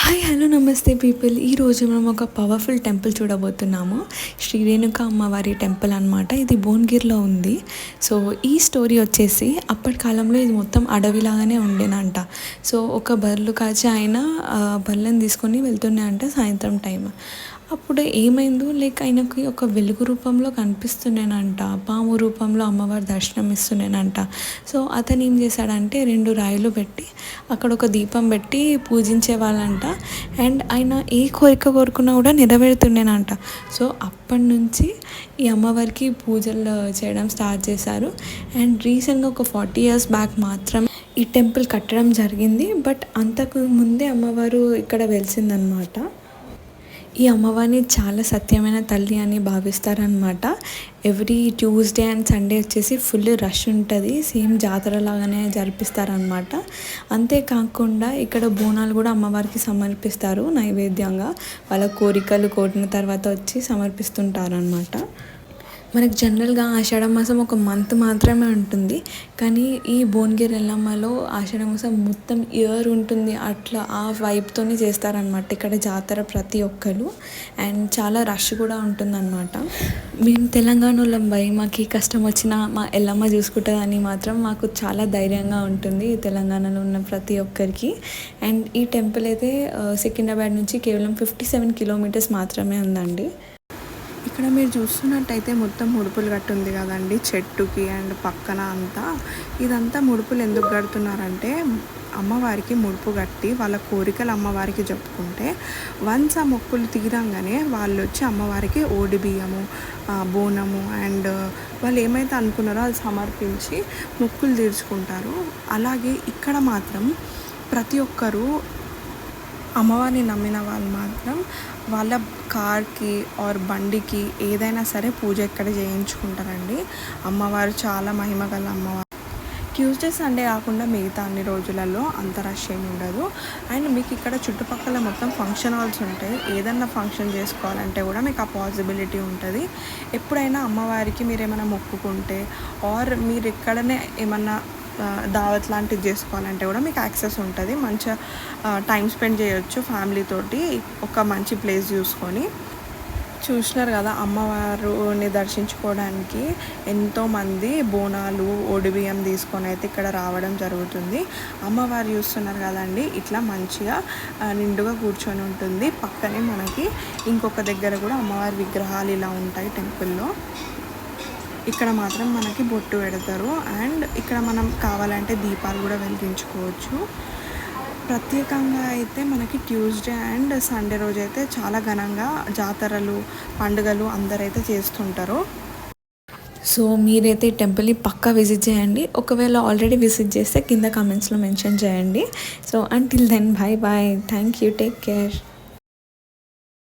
Hi hello నమస్తే people. ఈరోజు మనం ఒక పవర్ఫుల్ టెంపుల్ చూడబోతున్నాము. శ్రీ రేణుక అమ్మవారి టెంపుల్ అనమాట. ఇది భువనగిరిలో ఉంది. సో ఈ స్టోరీ వచ్చేసి అప్పటి కాలంలో ఇది మొత్తం అడవిలాగానే ఉండేనంట. సో ఒక బర్రెలు కాచి ఆయన బర్రెలను తీసుకొని వెళ్తున్నాయంట సాయంత్రం టైం. అప్పుడు ఏమైందో ఆయనకి ఒక వెలుగు రూపంలో కనిపిస్తుండేనంట, పాము రూపంలో అమ్మవారి దర్శనం ఇస్తుండేనంట. సో అతను ఏం చేశాడంటే 2 రాయిలు పెట్టి అక్కడ ఒక దీపం పెట్టి పూజించే వాళ్ళంట. అండ్ ఆయన ఏ కోరిక కోరుకున్నా కూడా నెరవేరుతుండేనంట. సో అప్పటి నుంచి ఈ అమ్మవారికి పూజలు చేయడం స్టార్ట్ చేశారు. అండ్ రీసెంట్గా ఒక 40 years బ్యాక్ మాత్రమే ఈ టెంపుల్ కట్టడం జరిగింది. బట్ అంతకు ముందే అమ్మవారు ఇక్కడ వెలిసిందనమాట. ఈ అమ్మవారిని చాలా సత్యమైన తల్లి అని భావిస్తారనమాట. ఎవ్రీ ట్యూస్డే అండ్ సండే వచ్చేసి ఫుల్ రష్ ఉంటుంది. సేమ్ జాతర లాగానే జరిపిస్తారనమాట. అంతేకాకుండా ఇక్కడ బోనాలు కూడా అమ్మవారికి సమర్పిస్తారు నైవేద్యంగా. వాళ్ళ కోరికలు కోరిన తర్వాత వచ్చి సమర్పిస్తుంటారనమాట. మనకు జనరల్గా ఆషాఢ మాసం ఒక మంత్ మాత్రమే ఉంటుంది. కానీ ఈ భువనగిరి ఎల్లమ్మలో ఆషాఢ మాసం మొత్తం ఇయర్ ఉంటుంది. అట్లా ఆ వైబ్తోనే చేస్తారనమాట ఇక్కడ జాతర ప్రతి ఒక్కరు. అండ్ చాలా రష్ కూడా ఉంటుందన్నమాట. మేము తెలంగాణలో మాకు ఈ కష్టం వచ్చినా మా ఎల్లమ్మ చూసుకుంటుందని మాత్రం మాకు చాలా ధైర్యంగా ఉంటుంది తెలంగాణలో ఉన్న ప్రతి ఒక్కరికి. అండ్ ఈ టెంపుల్ అయితే సికింద్రాబాద్ నుంచి కేవలం 57 kilometers మాత్రమే ఉందండి. ఇక్కడ మీరు చూస్తున్నట్టయితే మొత్తం ముడుపులు కట్టుంది కదండి చెట్టుకి అండ్ పక్కన అంతా. ఇదంతా ముడుపులు ఎందుకు కడుతున్నారంటే అమ్మవారికి ముడుపు కట్టి వాళ్ళ కోరికలు అమ్మవారికి చెప్పుకుంటే వన్స్ ఆ మొక్కులు తీరంగానే వాళ్ళు వచ్చి అమ్మవారికి ఓడి బియ్యము, బోనము అండ్ వాళ్ళు ఏమైతే అనుకున్నారో అది సమర్పించి మొక్కులు తీర్చుకుంటారు. అలాగే ఇక్కడ మాత్రం ప్రతి ఒక్కరూ అమ్మవారిని నమ్మిన వాళ్ళు మాత్రం వాళ్ళ కార్కి ఆర్ బండికి ఏదైనా సరే పూజ ఇక్కడ చేయించుకుంటారండి. అమ్మవారు చాలా మహిమ గల అమ్మవారు. ట్యూస్డే సండే కాకుండా మిగతా అన్ని రోజులలో అంత రష్ ఏమి ఉండదు. అండ్ మీకు ఇక్కడ చుట్టుపక్కల మొత్తం ఫంక్షన్ హాల్స్ ఉంటాయి. ఏదన్నా ఫంక్షన్ చేసుకోవాలంటే కూడా మీకు ఆ పాసిబిలిటీ ఉంటుంది. ఎప్పుడైనా అమ్మవారికి మీరు ఏమైనా మొక్కుకుంటే ఆర్ మీరు ఎక్కడనే ఏమన్నా దావత్ లాంటిది చేసుకోవాలంటే కూడా మీకు యాక్సెస్ ఉంటుంది. మంచిగా టైం స్పెండ్ చేయొచ్చు ఫ్యామిలీతోటి ఒక మంచి ప్లేస్ చూసుకొని. చూసినారు కదా అమ్మవారిని దర్శించుకోవడానికి ఎంతోమంది బోనాలు బియ్యం తీసుకొని అయితే ఇక్కడ రావడం జరుగుతుంది. అమ్మవారు చూస్తున్నారు కదండి ఇట్లా మంచిగా నిండుగా కూర్చొని ఉంటుంది. పక్కనే మనకి ఇంకొక దగ్గర కూడా అమ్మవారి విగ్రహాలు ఇలా ఉంటాయి టెంపుల్లో. ఇక్కడ మాత్రం మనకి బొట్టు పెడతారు. అండ్ ఇక్కడ మనం కావాలంటే దీపాలు కూడా వెలిగించుకోవచ్చు. ప్రత్యేకంగా అయితే మనకి ట్యూస్డే అండ్ సండే రోజు అయితే చాలా ఘనంగా జాతరలు పండుగలు అందరైతే చేస్తుంటారు. సో మీరైతే ఈ టెంపుల్ని పక్కా విజిట్ చేయండి. ఒకవేళ ఆల్రెడీ విజిట్ చేస్తే కింద కామెంట్స్లో మెన్షన్ చేయండి. So until then bye bye. Thank you. Take care.